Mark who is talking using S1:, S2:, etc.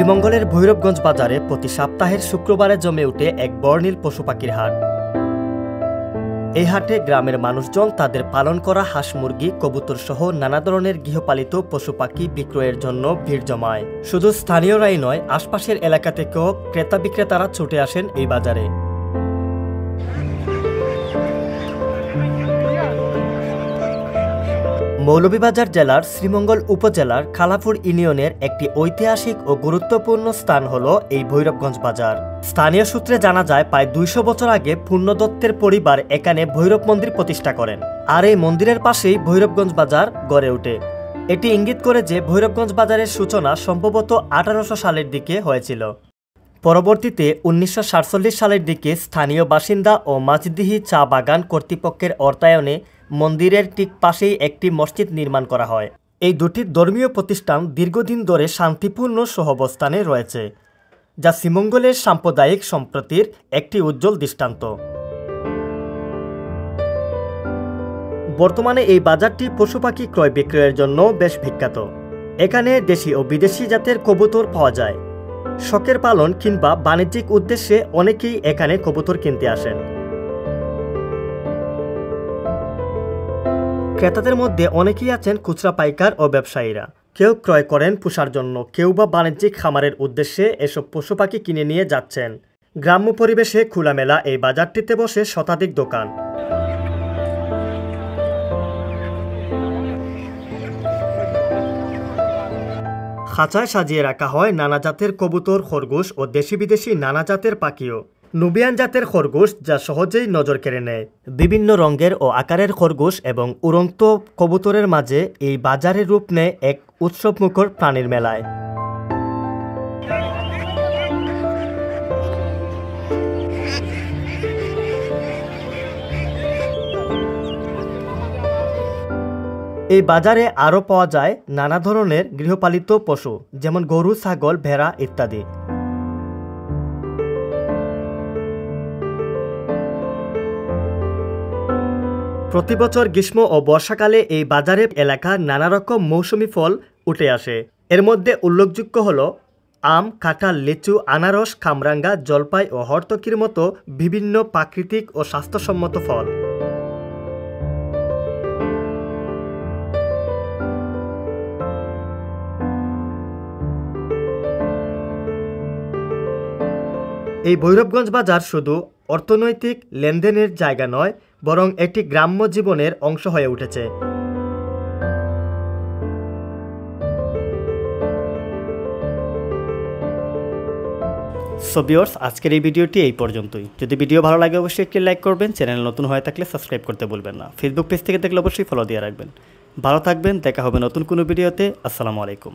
S1: শ্রীমঙ্গলের ভৈরবগঞ্জ বাজারে প্রতি সপ্তাহের শুক্রবারে জমে ওঠে এক বর্ণিল পশু পাখির হাট। এই হাটে গ্রামের মানুষজন তাদের পালন করা হাঁস মুরগি কবুতর সহ নানা ধরনের গৃহপালিত পশু পাখি বিক্রয়ের জন্য ভিড় জমায়। শুধু স্থানীয়রাই নয়, আশপাশের এলাকা থেকেও ক্রেতা বিক্রেতারা ছুটে আসেন এই বাজারে। মৌলভীবাজার জেলার শ্রীমঙ্গল উপজেলার খালাপুর ইউনিয়নের একটি ঐতিহাসিক ও গুরুত্বপূর্ণ স্থান হল এই ভৈরবগঞ্জ বাজার। স্থানীয় সূত্রে জানা যায়, প্রায় ২০০ বছর আগে পূর্ণদত্তের পরিবার এখানে ভৈরব মন্দির প্রতিষ্ঠা করেন, আর এই মন্দিরের পাশেই ভৈরবগঞ্জ বাজার গড়ে ওঠে। এটি ইঙ্গিত করে যে ভৈরবগঞ্জ বাজারের সূচনা সম্ভবত ১৮০০ সালের দিকে হয়েছিল। পরবর্তীতে ১৯৪৭ সালের দিকে স্থানীয় বাসিন্দা ও মাঝদিহি চা বাগান কর্তৃপক্ষের অর্থায়নে মন্দিরের ঠিক পাশেই একটি মসজিদ নির্মাণ করা হয়। এই দুটি ধর্মীয় প্রতিষ্ঠান দীর্ঘদিন ধরে শান্তিপূর্ণ সহাবস্থানে রয়েছে, যা শ্রীমঙ্গলের সাম্প্রদায়িক সম্প্রীতির একটি উজ্জ্বল দৃষ্টান্ত। বর্তমানে এই বাজারটি পশু পাখি ক্রয় বিক্রয়ের জন্য বেশ বিখ্যাত। এখানে দেশি ও বিদেশি জাতের কবুতর পাওয়া যায়। শখের পালন কিংবা বাণিজ্যিক উদ্দেশ্যে অনেকেই এখানে কবুতর কিনতে আসেন। ক্রেতাদের মধ্যে অনেকেই আছেন খুচরা পাইকার ও ব্যবসায়ীরা। কেউ ক্রয় করেন পোষার জন্য, কেউ বা বাণিজ্যিক খামারের উদ্দেশ্যে এসব পশু পাখি কিনে নিয়ে যাচ্ছেন। গ্রাম্য পরিবেশে খোলামেলা এই বাজারটিতে বসে শতাধিক দোকান। খাঁচায় সাজিয়ে রাখা হয় নানা জাতের কবুতর, খরগোশ ও দেশি বিদেশি নানা জাতের পাখিও। নুবিয়ান জাতের খরগোশ যা সহজেই নজর কেড়ে নেয়। বিভিন্ন রঙের ও আকারের খরগোশ এবং উড়ন্ত কবুতরের মাঝে এই বাজারে রূপ নেয় এক উৎসবমুখর প্রাণীর মেলায়। এই বাজারে আরও পাওয়া যায় নানা ধরনের গৃহপালিত পশু, যেমন গরু, ছাগল, ভেড়া ইত্যাদি। প্রতি বছর গ্রীষ্ম ও বর্ষাকালে এই বাজারে এলাকার নানা রকম মৌসুমি ফল উঠে আসে। এর মধ্যে উল্লেখযোগ্য হল আম, কাঁঠাল, লিচু, আনারস, কামরাঙ্গা, জলপাই ও হরতকির মতো বিভিন্ন প্রাকৃতিক ও স্বাস্থ্যসম্মত ফল। এই ভৈরবগঞ্জ বাজার শুধু অর্থনৈতিক লেনদেনের জায়গা নয়, বরং এটি গ্রাম্য জীবনের অংশ হয়ে উঠেছে। সো ভিউয়ার্স, আজকের এই ভিডিওটি এই পর্যন্তই। যদি ভিডিও ভালো লাগে অবশ্যই একটি লাইক করবেন, চ্যানেল নতুন হয়ে থাকলে সাবস্ক্রাইব করতে ভুলবেন না। ফেসবুক পেজ থেকে দেখলে অবশ্যই ফলো দিয়ে রাখবেন। ভালো থাকবেন, দেখা হবে নতুন কোনো ভিডিওতে। আসসালামু আলাইকুম।